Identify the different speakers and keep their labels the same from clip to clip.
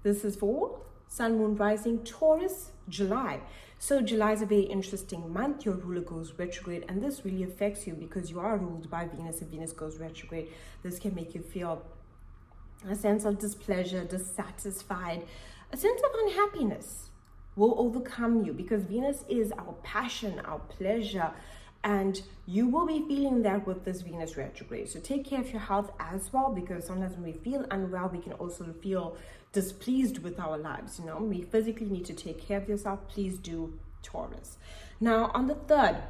Speaker 1: This is for Sun, Moon, Rising, Taurus, July. So July is a very interesting month. Your ruler goes retrograde, and this really affects you because you are ruled by Venus. If Venus goes retrograde, this can make you feel a sense of displeasure, dissatisfied, a sense of unhappiness will overcome you because Venus is our passion, our pleasure, and you will be feeling that with this Venus retrograde. So take care of your health as well, because sometimes when we feel unwell, we can also feel displeased with our lives. We physically need to take care of yourself. Please do, Taurus. Now on the 3rd,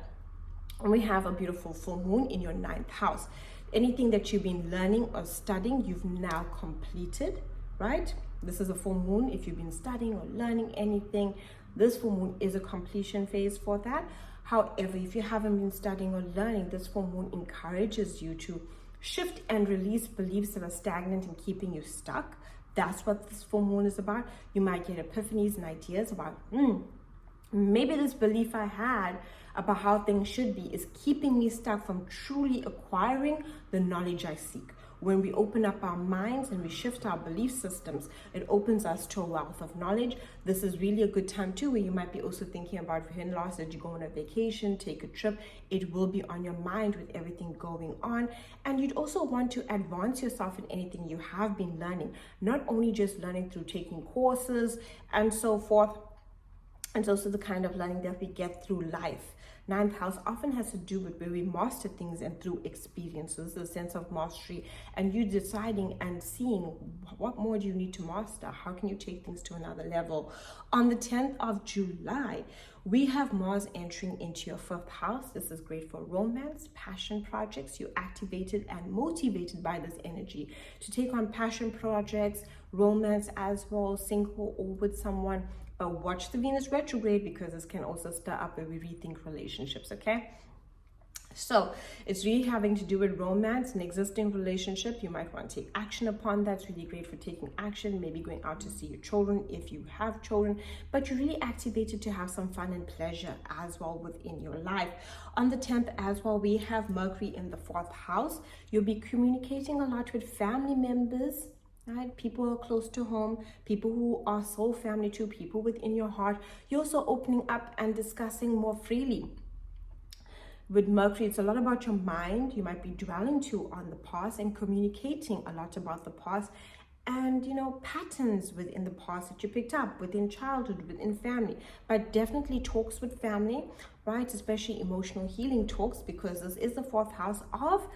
Speaker 1: we have a beautiful full moon in your 9th house. Anything that you've been learning or studying, you've now completed, right? This is a full moon. If you've been studying or learning anything, this full moon is a completion phase for that. However, if you haven't been studying or learning, this full moon encourages you to shift and release beliefs that are stagnant and keeping you stuck. That's what this full moon is about. You might get epiphanies and ideas about, maybe this belief I had about how things should be is keeping me stuck from truly acquiring the knowledge I seek. When we open up our minds and we shift our belief systems, it opens us to a wealth of knowledge. This is really a good time too, where you might be also thinking about your in-laws, that you go on a vacation, take a trip. It will be on your mind with everything going on. And you'd also want to advance yourself in anything you have been learning, not only just learning through taking courses and so forth. It's also the kind of learning that we get through life. 9th house often has to do with where we master things and through experiences, a sense of mastery, and you deciding and seeing what more do you need to master? How can you take things to another level? On the 10th of July, we have Mars entering into your 5th house. This is great for romance, passion projects. You're activated and motivated by this energy to take on passion projects, romance as well, single or with someone. But watch the Venus retrograde because this can also stir up where we rethink relationships, okay? So it's really having to do with romance, an existing relationship. You might want to take action upon that. It's really great for taking action, maybe going out to see your children if you have children, but you're really activated to have some fun and pleasure as well within your life. On the 10th as well, we have Mercury in the 4th house. You'll be communicating a lot with family members, right? People who are close to home, people who are soul family to, people within your heart. You're also opening up and discussing more freely. With Mercury, it's a lot about your mind. You might be dwelling too on the past and communicating a lot about the past and, patterns within the past that you picked up within childhood, within family. But definitely talks with family, right? Especially emotional healing talks, because this is the 4th house of,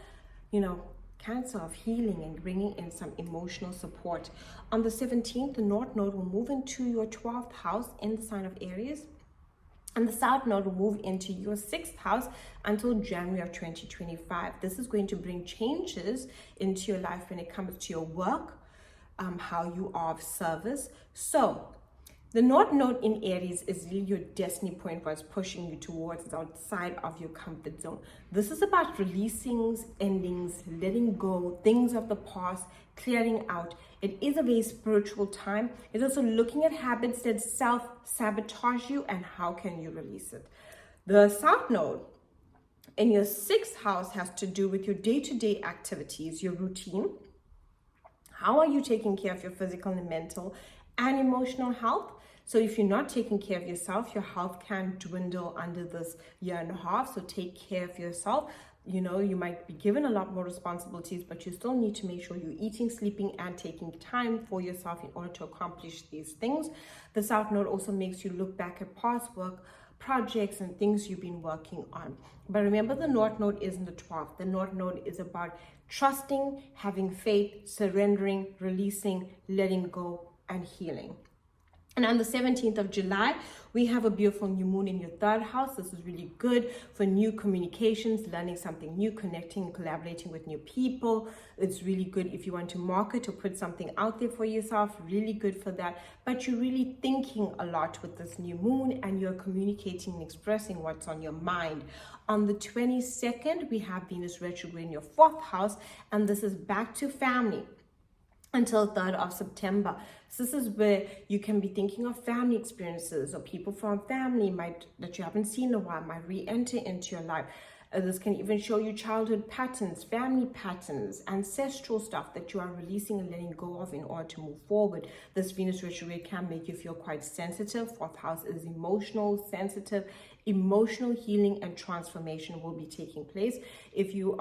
Speaker 1: Cancer, of healing and bringing in some emotional support. On the 17th, the North Node will move into your 12th house in the sign of Aries, and the South Node will move into your 6th house until January of 2025. This is going to bring changes into your life when it comes to your work, how you are of service. So the North Node in Aries is really your destiny point, what's pushing you towards outside of your comfort zone. This is about releasing endings, letting go, things of the past, clearing out. It is a very spiritual time. It's also looking at habits that self-sabotage you and how can you release it. The South Node in your 6th house has to do with your day-to-day activities, your routine. How are you taking care of your physical and mental and emotional health? So if you're not taking care of yourself, your health can dwindle under this year and a half. So take care of yourself. You might be given a lot more responsibilities, but you still need to make sure you're eating, sleeping, and taking time for yourself in order to accomplish these things. The South Node also makes you look back at past work, projects, and things you've been working on. But remember, the North Node isn't the 12th. The North Node is about trusting, having faith, surrendering, releasing, letting go, and healing. And on the 17th of July, we have a beautiful new moon in your 3rd house. This is really good for new communications, learning something new, connecting, collaborating with new people. It's really good if you want to market or put something out there for yourself, really good for that. But you're really thinking a lot with this new moon and you're communicating and expressing what's on your mind. On the 22nd, we have Venus retrograde in your 4th house, and this is back to family until 3rd of September. So this is where you can be thinking of family experiences, or people from family that you haven't seen in a while might re-enter into your life. This can even show you childhood patterns, family patterns, ancestral stuff that you are releasing and letting go of in order to move forward. This Venus retrograde can make you feel quite sensitive. Fourth house is emotional, sensitive. Emotional healing and transformation will be taking place. If you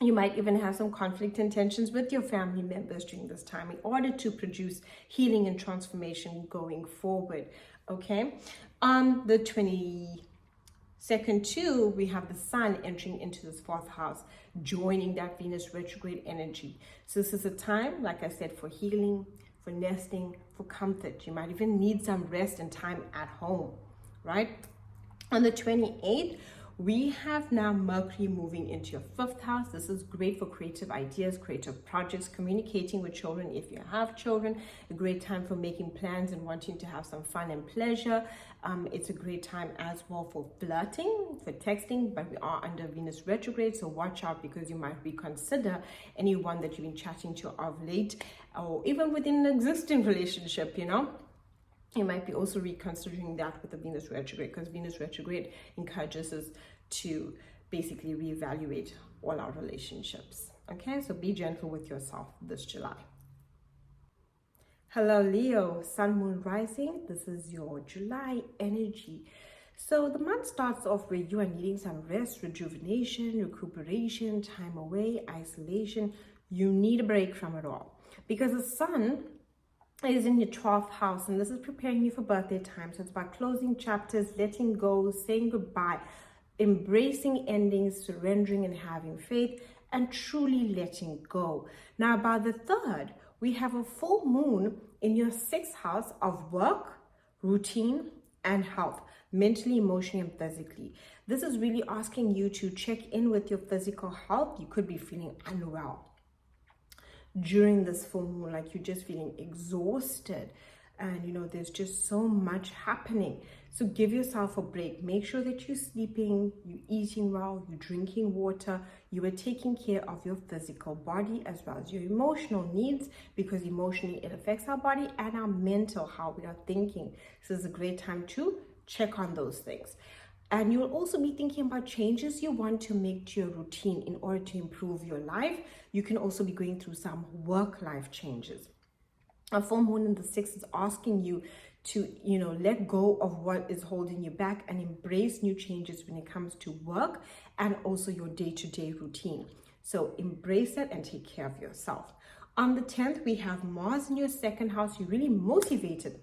Speaker 1: might even have some conflict and tensions with your family members during this time in order to produce healing and transformation going forward. Okay, on the 22nd too, we have the sun entering into this fourth house, joining that Venus retrograde energy. So this is a time, like I said, for healing, for nesting, for comfort. You might even need some rest and time at home, right? On the 28th, we have now Mercury moving into your fifth house. This is great for creative ideas, creative projects, communicating with children if you have children. A great time for making plans and wanting to have some fun and pleasure. It's a great time as well for flirting, for texting, but we are under Venus retrograde, so watch out because you might reconsider anyone that you've been chatting to of late, or even within an existing relationship, you know. You might be also reconsidering that with the Venus retrograde, because Venus retrograde encourages us to basically reevaluate all our relationships. Okay, so be gentle with yourself this July. Hello Leo, Sun, Moon, Rising. This is your July energy. So the month starts off where you are needing some rest, rejuvenation, recuperation, time away, isolation. You need a break from it all because the Sun is in your 12th house, and this is preparing you for birthday time. So it's about closing chapters, letting go, saying goodbye, embracing endings, surrendering and having faith, and truly letting go. Now by the 3rd, we have a full moon in your 6th house of work, routine, and health, mentally, emotionally, and physically. This is really asking you to check in with your physical health. You could be feeling unwell during this full moon, like you're just feeling exhausted, and you know there's just so much happening. So give yourself a break. Make sure that you're sleeping, you're eating well, you're drinking water, you are taking care of your physical body as well as your emotional needs, because emotionally it affects our body and our mental, how we are thinking. So it's a great time to check on those things. And you will also be thinking about changes you want to make to your routine in order to improve your life. You can also be going through some work-life changes. A full moon in the 6th is asking you to, let go of what is holding you back and embrace new changes when it comes to work and also your day-to-day routine. So embrace it and take care of yourself. On the 10th, we have Mars in your 2nd house. You're really motivated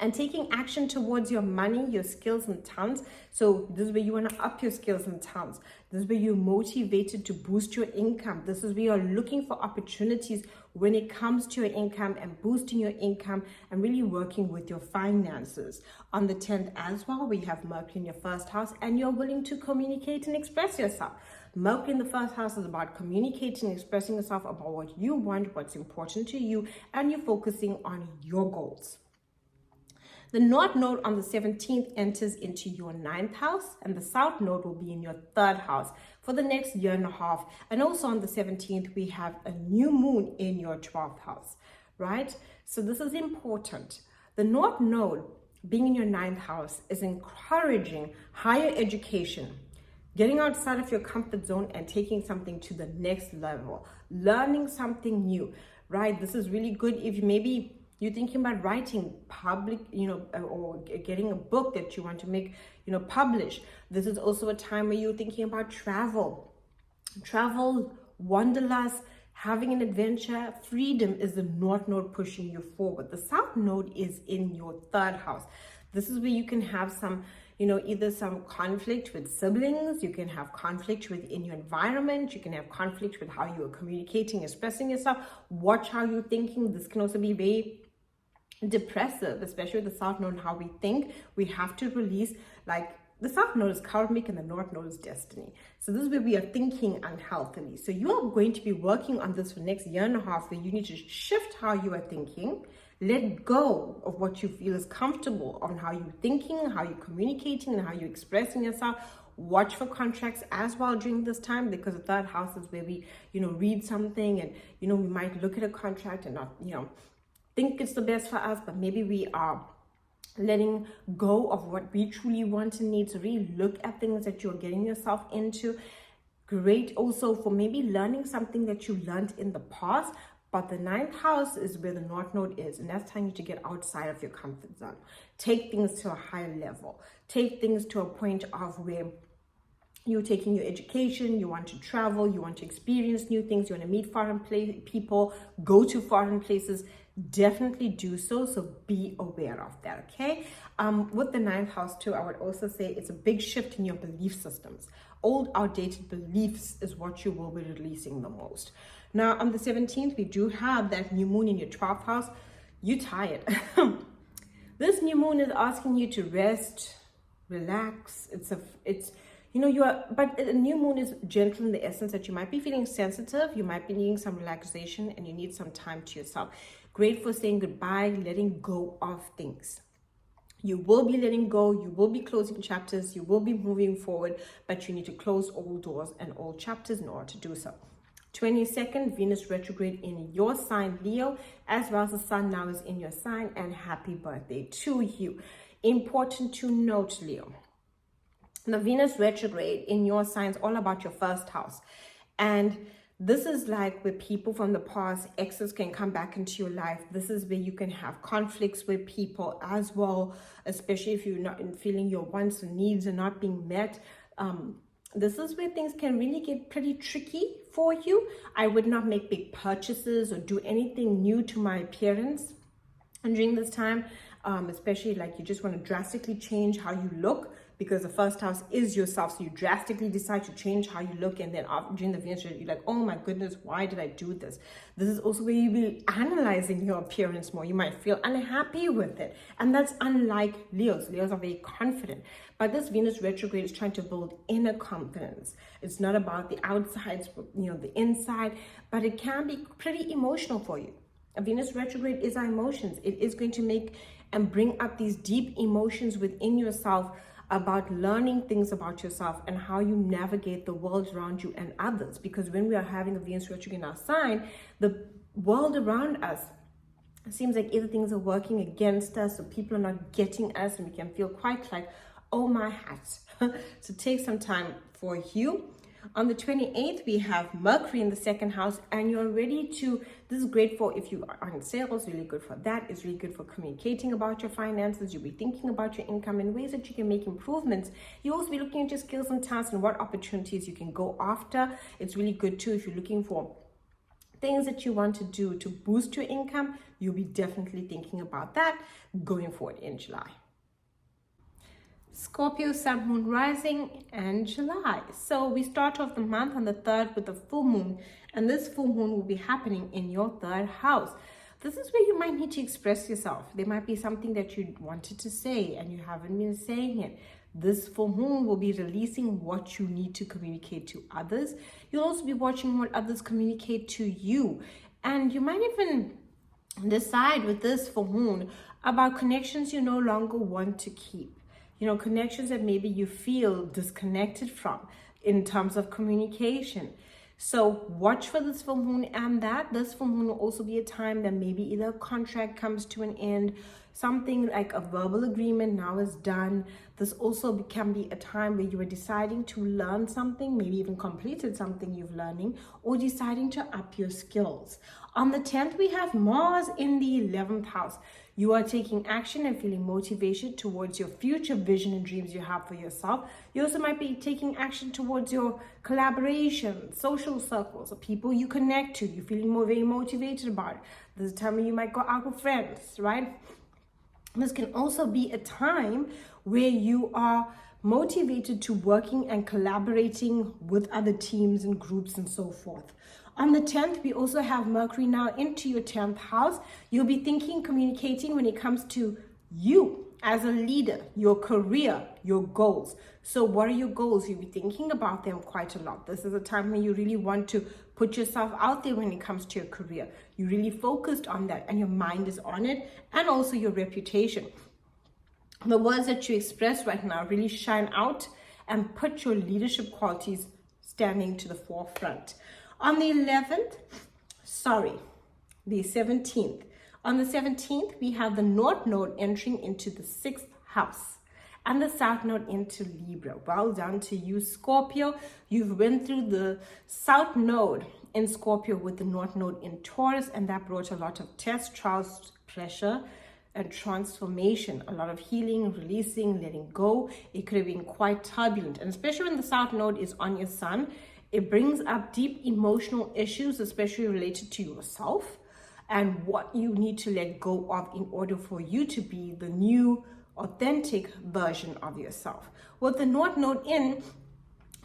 Speaker 1: and taking action towards your money, your skills and talents. So this is where you want to up your skills and talents. This is where you're motivated to boost your income. This is where you're looking for opportunities when it comes to your income and boosting your income and really working with your finances. On the 10th as well, we have Mercury in your 1st house, and you're willing to communicate and express yourself. Mercury in the 1st house is about communicating, expressing yourself about what you want, what's important to you, and you're focusing on your goals. The North Node on the 17th enters into your 9th house, and the South Node will be in your 3rd house for the next year and a half. And also on the 17th, we have a new moon in your 12th house, right? So this is important. The North Node being in your 9th house is encouraging higher education, getting outside of your comfort zone and taking something to the next level, learning something new, right? This is really good if you're thinking about writing public, or getting a book that you want to make, publish. This is also a time where you're thinking about travel, wanderlust, having an adventure. Freedom is the North Node pushing you forward. The South Node is in your 3rd house. This is where you can have some, either some conflict with siblings, you can have conflict within your environment, you can have conflict with how you are communicating, expressing yourself. Watch how you're thinking. This can also be very depressive, especially with the South Node and how we think. We have to release, like, the South Node is karmic and the North Node is destiny. So this is where we are thinking unhealthily. So you are going to be working on this for the next year and a half, where you need to shift how you are thinking, let go of what you feel is comfortable on how you're thinking, how you're communicating, and how you're expressing yourself. Watch for contracts as well during this time, because the 3rd house is where we, read something and, we might look at a contract and not, think it's the best for us, but maybe we are letting go of what we truly want and need. So really look at things that you're getting yourself into. Great also for maybe learning something that you learned in the past, but the 9th house is where the North Node is, and that's telling you to get outside of your comfort zone. Take things to a higher level. Take things to a point of where you're taking your education, you want to travel, you want to experience new things, you want to meet foreign people, go to foreign places. Definitely do so. So be aware of that, okay? With the 9th house too, I would also say it's a big shift in your belief systems. Old, outdated beliefs is what you will be releasing the most. Now, on the 17th, we do have that new moon in your 12th house. You're tired. This new moon is asking you to rest, relax. But a new moon is gentle in the essence that you might be feeling sensitive, you might be needing some relaxation, and you need some time to yourself. Great for saying goodbye, letting go of things. You will be letting go, you will be closing chapters, you will be moving forward, but you need to close all doors and all chapters in order to do so. 22nd, Venus retrograde in your sign, Leo, as well as the sun now is in your sign, and happy birthday to you. Important to note, Leo, the Venus retrograde in your sign is all about your first house. And this is like where people from the past, exes, can come back into your life. This is where you can have conflicts with people as well, especially if you're not feeling your wants and needs are not being met. This is where things can really get pretty tricky for you. I would not make big purchases or do anything new to my appearance. And during this time, especially like you just want to drastically change how you look, because the first house is yourself. So you drastically decide to change how you look, and then during the Venus, you're like, oh my goodness, why did I do this? This is also where you'll be analyzing your appearance more. You might feel unhappy with it. And that's unlike Leos. Leos are very confident. But this Venus retrograde is trying to build inner confidence. It's not about the outside, the inside, but it can be pretty emotional for you. A Venus retrograde is our emotions. It is going to make and bring up these deep emotions within yourself about learning things about yourself and how you navigate the world around you and others. Because when we are having a Venus retrograde in our sign, the world around us, it seems like either things are working against us or people are not getting us, and we can feel quite like, oh my hat. So take some time for you. On the 28th, we have Mercury in the 2nd house, and you're ready to, this is great for if you are in sales, really good for that. It's really good for communicating about your finances. You'll be thinking about your income and ways that you can make improvements. You'll also be looking at your skills and talents and what opportunities you can go after. It's really good too if you're looking for things that you want to do to boost your income. You'll be definitely thinking about that going forward in July. Scorpio, Sun, Moon, Rising, and July. So we start off the month on the 3rd with the full moon, and this full moon will be happening in your 3rd house. This is where you might need to express yourself. There might be something that you wanted to say and you haven't been saying it. This full moon will be releasing what you need to communicate to others. You'll also be watching what others communicate to you. And you might even decide with this full moon about connections you no longer want to keep. Connections that maybe you feel disconnected from in terms of communication. So watch for this full moon, and this full moon will also be a time that maybe either a contract comes to an end, something like a verbal agreement now is done. This also can be a time where you are deciding to learn something, maybe even completed something you've learning, or deciding to up your skills. On the 10th, we have Mars in the 11th house. You are taking action and feeling motivation towards your future vision and dreams you have for yourself. You also might be taking action towards your collaboration, social circles, or people you connect to. You're feeling very motivated about it. This is a time when you might go out with friends, right? This can also be a time where you are motivated to working and collaborating with other teams and groups and so forth. On the 10th, we also have Mercury now into your 10th house. You'll be thinking, communicating when it comes to you as a leader, your career, your goals. So what are your goals? You'll be thinking about them quite a lot. This is a time when you really want to put yourself out there when it comes to your career. You're really focused on that and your mind is on it, and also your reputation. The words that you express right now really shine out and put your leadership qualities standing to the forefront. On the 17th On the 17th, we have the North Node entering into the 6th house and the South Node into Libra. Well done to you, Scorpio. You've went through the South Node in Scorpio with the North Node in Taurus, and that brought a lot of tests, trials, pressure, and transformation, a lot of healing, releasing, letting go. It could have been quite turbulent, and especially when the South Node is on your Sun, it brings up deep emotional issues, especially related to yourself and what you need to let go of in order for you to be the new, authentic version of yourself. With the North Node in,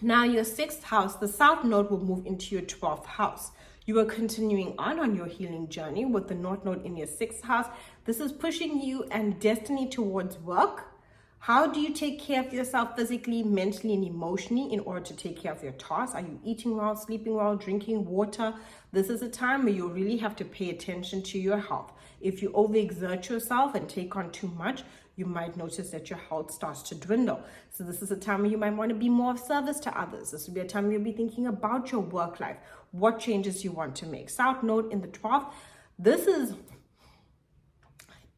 Speaker 1: now your 6th house, the South Node will move into your 12th house. You are continuing on your healing journey with the North Node in your 6th house. This is pushing you and destiny towards work. How do you take care of yourself physically, mentally, and emotionally in order to take care of your tasks? Are you eating well, sleeping well, drinking water? This is a time where you really have to pay attention to your health. If you overexert yourself and take on too much, you might notice that your health starts to dwindle. So this is a time where you might want to be more of service to others. This will be a time where you'll be thinking about your work life, what changes you want to make. South Node in the 12th, this is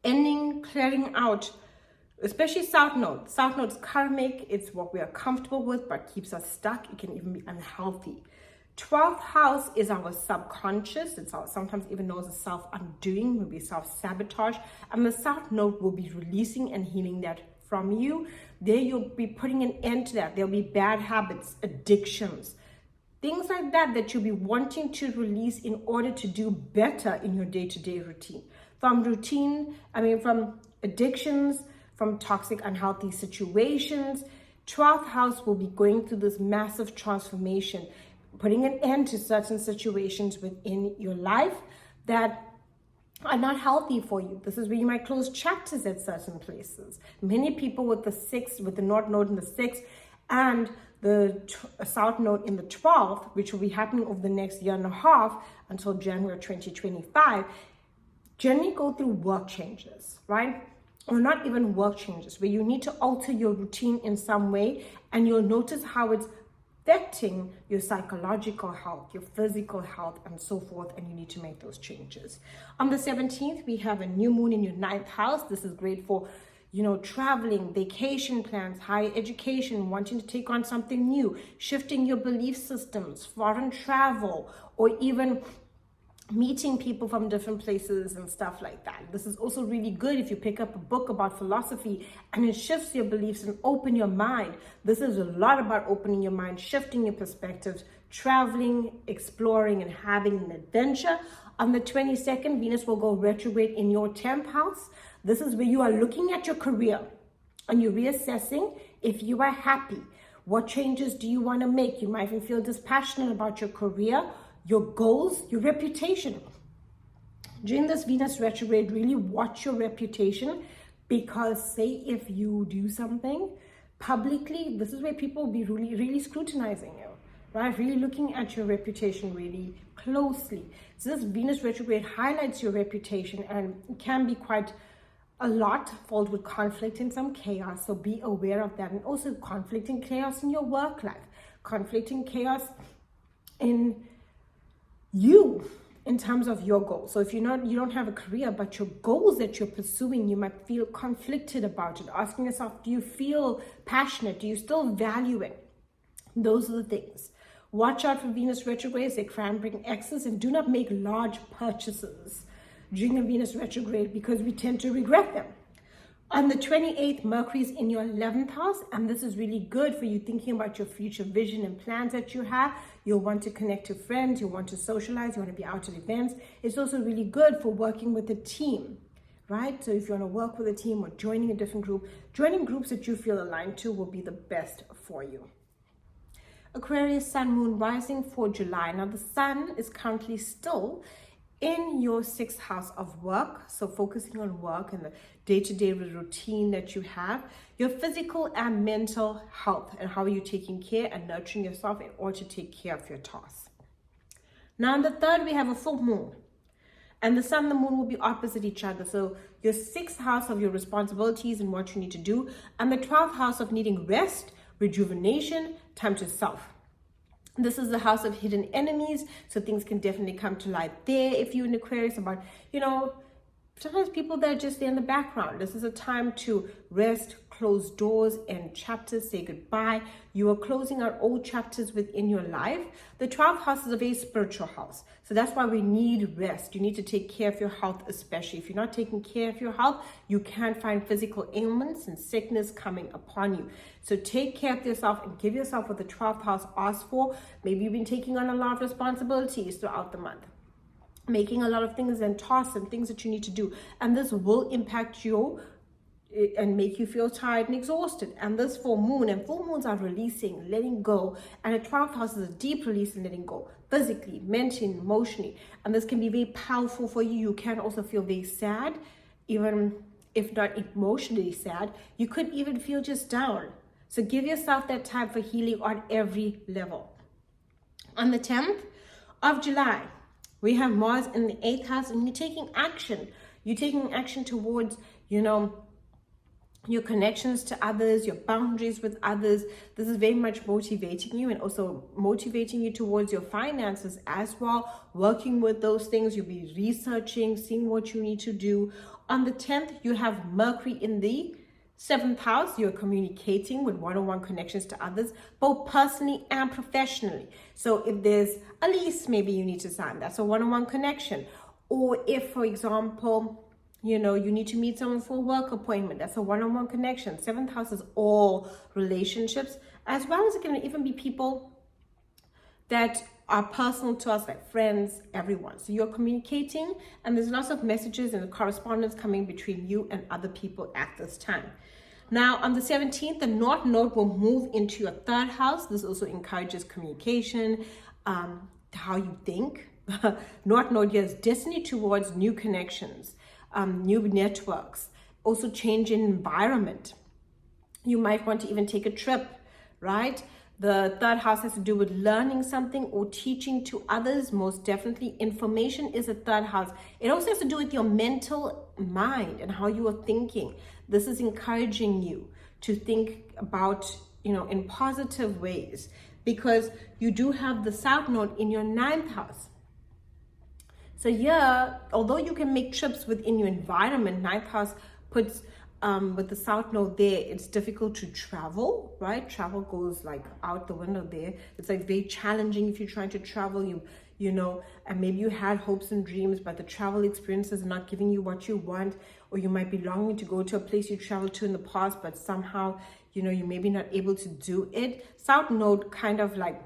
Speaker 1: ending, clearing out, especially South Node. South Node's karmic, it's what we are comfortable with but keeps us stuck. It can even be unhealthy. 12th house is our subconscious. It's sometimes even known as self-undoing, maybe self-sabotage. And the South Node will be releasing and healing that from you. There you'll be putting an end to that. There'll be bad habits, addictions, things like that that you'll be wanting to release in order to do better in your day-to-day routine. From addictions, from toxic, unhealthy situations. 12th house will be going through this massive transformation, putting an end to certain situations within your life that are not healthy for you. This is where you might close chapters at certain places. Many people with the North Node in the 6th and the South Node in the 12th, which will be happening over the next year and a half until January 2025, generally go through work changes, right? Or not even work changes, where you need to alter your routine in some way, and you'll notice how it's affecting your psychological health, your physical health, and so forth, and you need to make those changes. On the 17th, we have a new moon in your 9th house. This is great for, traveling, vacation plans, higher education, wanting to take on something new, shifting your belief systems, foreign travel, or even meeting people from different places and stuff like that. This is also really good if you pick up a book about philosophy and it shifts your beliefs and open your mind. This is a lot about opening your mind, shifting your perspectives, traveling, exploring, and having an adventure. On the 22nd, Venus will go retrograde in your 10th house. This is where you are looking at your career and you're reassessing if you are happy. What changes do you want to make? You might even feel dispassionate about your career, your goals, your reputation. During this Venus retrograde, really watch your reputation, because say if you do something publicly, this is where people will be really, really scrutinizing you, right? Really looking at your reputation really closely. So this Venus retrograde highlights your reputation and can be quite a lot filled with conflict and some chaos. So be aware of that. And also conflict and chaos in your work life, conflict and chaos in you in terms of your goals. So if you don't have a career, but your goals that you're pursuing, you might feel conflicted about it, asking yourself, do you feel passionate? Do you still value it? Those are the things. Watch out for Venus retrogrades. They can bring excess, and do not make large purchases during a Venus retrograde because we tend to regret them. On the 28th, Mercury is in your 11th house, and this is really good for you thinking about your future vision and plans that you have. You'll want to connect to friends, you'll want to socialize, you want to be out at events. It's also really good for working with a team, right? So if you want to work with a team or joining a different group, joining groups that you feel aligned to will be the best for you. Aquarius, Sun, Moon, Rising for July. Now the Sun is currently still in your 6th house of work, so focusing on work and the day-to-day routine that you have, your physical and mental health, and how are you taking care and nurturing yourself in order to take care of your tasks. Now on the 3rd, we have a full moon, and the Sun and the Moon will be opposite each other. So your 6th house of your responsibilities and what you need to do, and the 12th house of needing rest, rejuvenation, time to self. This is the house of hidden enemies, so things can definitely come to light there if you're in Aquarius about, sometimes people that are just there in the background. This is a time to rest, close doors and chapters, say goodbye. You are closing out old chapters within your life. The 12th house is a very spiritual house. So that's why we need rest. You need to take care of your health, especially. If you're not taking care of your health, you can find physical ailments and sickness coming upon you. So take care of yourself and give yourself what the 12th house asks for. Maybe you've been taking on a lot of responsibilities throughout the month, making a lot of things and tasks and things that you need to do. And this will impact you and make you feel tired and exhausted. And this full moon, and full moons are releasing, letting go. And the 12th house is a deep release and letting go, physically, mentally, emotionally. And this can be very powerful for you. You can also feel very sad, even if not emotionally sad. You could even feel just down. So give yourself that time for healing on every level. On the 10th of July, we have Mars in the 8th house, and you're taking action. You're taking action towards, your connections to others, your boundaries with others. This is very much motivating you, and also motivating you towards your finances as well. Working with those things, you'll be researching, seeing what you need to do. On the 10th, you have Mercury in the 7th house. You're communicating with one-on-one connections to others, both personally and professionally. So if there's a lease, maybe you need to sign, that's a one-on-one connection. Or if, for example, you need to meet someone for a work appointment, that's a one-on-one connection. 7th house is all relationships, as well as it can even be people that are personal to us, like friends, everyone. So you're communicating, and there's lots of messages and correspondence coming between you and other people at this time. Now, on the 17th, the North Node will move into your 3rd house. This also encourages communication, how you think. North Node here is destiny towards new connections, new networks, also change in environment. You might want to even take a trip, right? The 3rd house has to do with learning something or teaching to others. Most definitely, information is a 3rd house. It also has to do with your mental mind and how you are thinking. This is encouraging you to think about, in positive ways, because you do have the South Node in your 9th house. So yeah, although you can make trips within your environment, 9th house puts, with the South Node there, it's difficult to travel, right? Travel goes like out the window there. It's like very challenging if you're trying to travel, and maybe you had hopes and dreams, but the travel experiences are not giving you what you want, or you might be longing to go to a place you traveled to in the past, but somehow, you may be not able to do it. South Node kind of like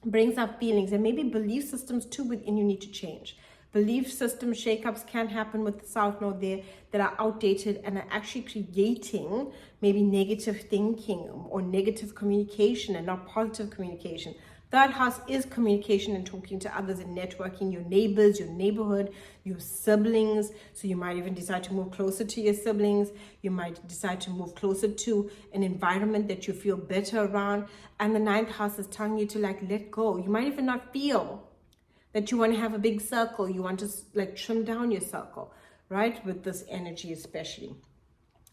Speaker 1: brings up feelings, and maybe belief systems too within you need to change. Belief system shakeups can happen with the South Node there that are outdated and are actually creating maybe negative thinking or negative communication and not positive communication. 3rd house is communication and talking to others and networking, your neighbors, your neighborhood, your siblings. So you might even decide to move closer to your siblings. You might decide to move closer to an environment that you feel better around. And the 9th house is telling you to let go. You might even not feel that you want to have a big circle. You want to trim down your circle, right? With this energy especially.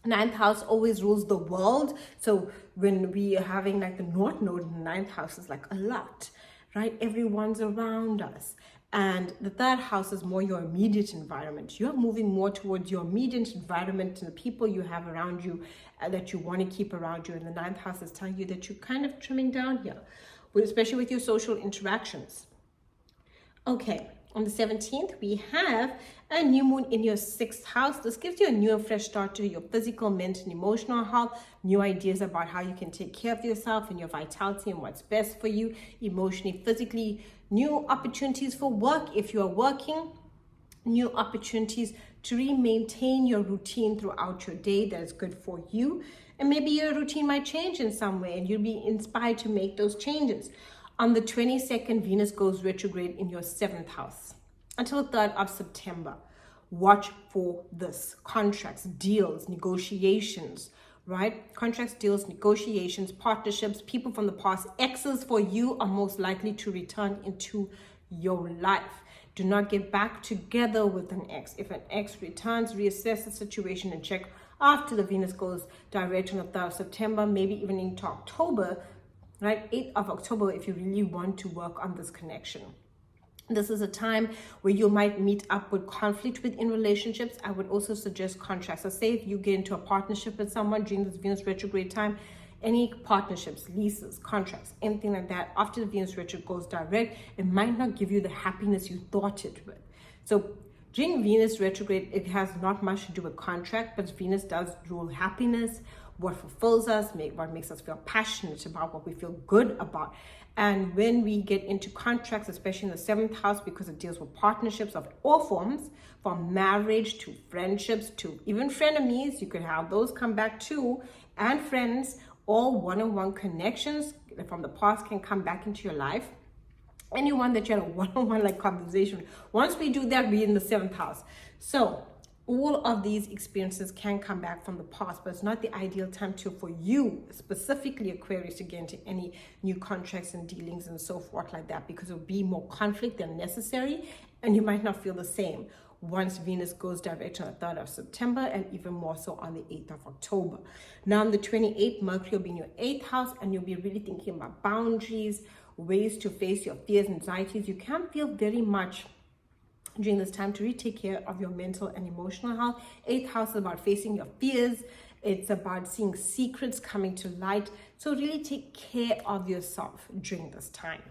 Speaker 1: 9th house always rules the world. So when we are having the North Node in the 9th house is a lot, right? Everyone's around us. And the 3rd house is more your immediate environment. You're moving more towards your immediate environment and the people you have around you that you want to keep around you. And the 9th house is telling you that you're kind of trimming down here, especially with your social interactions. Okay, on the 17th, we have a new moon in your 6th house. This gives you a new and fresh start to your physical, mental, and emotional health, new ideas about how you can take care of yourself and your vitality and what's best for you emotionally, physically, new opportunities for work if you are working, new opportunities to maintain your routine throughout your day that is good for you. And maybe your routine might change in some way and you'll be inspired to make those changes. On the 22nd, Venus goes retrograde in your 7th house until the 3rd of September. Watch for this. Contracts, deals, negotiations, right? Contracts, deals, negotiations, partnerships, people from the past, exes for you are most likely to return into your life. Do not get back together with an ex. If an ex returns, reassess the situation and check after the Venus goes direct on the 3rd of September, maybe even into October, right? 8th of October, if you really want to work on this connection. This is a time where you might meet up with conflict within relationships. I would also suggest contracts. So say if you get into a partnership with someone during this Venus retrograde time, any partnerships, leases, contracts, anything like that, after the Venus retrograde goes direct, it might not give you the happiness you thought it would. So during Venus retrograde, it has not much to do with contract, but Venus does rule happiness, what fulfills us, what makes us feel passionate about, what we feel good about. And when we get into contracts, especially in the 7th house, because it deals with partnerships of all forms, from marriage to friendships to even frenemies, you could have those come back too, and friends, all one-on-one connections from the past can come back into your life. Anyone that you had a one-on-one like conversation, once we do that, we're in the 7th house. So all of these experiences can come back from the past, but it's not the ideal time for you, specifically Aquarius, to get into any new contracts and dealings and so forth like that, because it will be more conflict than necessary, and you might not feel the same once Venus goes direct on the 3rd of September, and even more so on the 8th of October. Now on the 28th, Mercury will be in your 8th house, and you'll be really thinking about boundaries, ways to face your fears and anxieties. You can feel very much during this time to really take care of your mental and emotional health. 8th house is about facing your fears. It's about seeing secrets coming to light. So really take care of yourself during this time.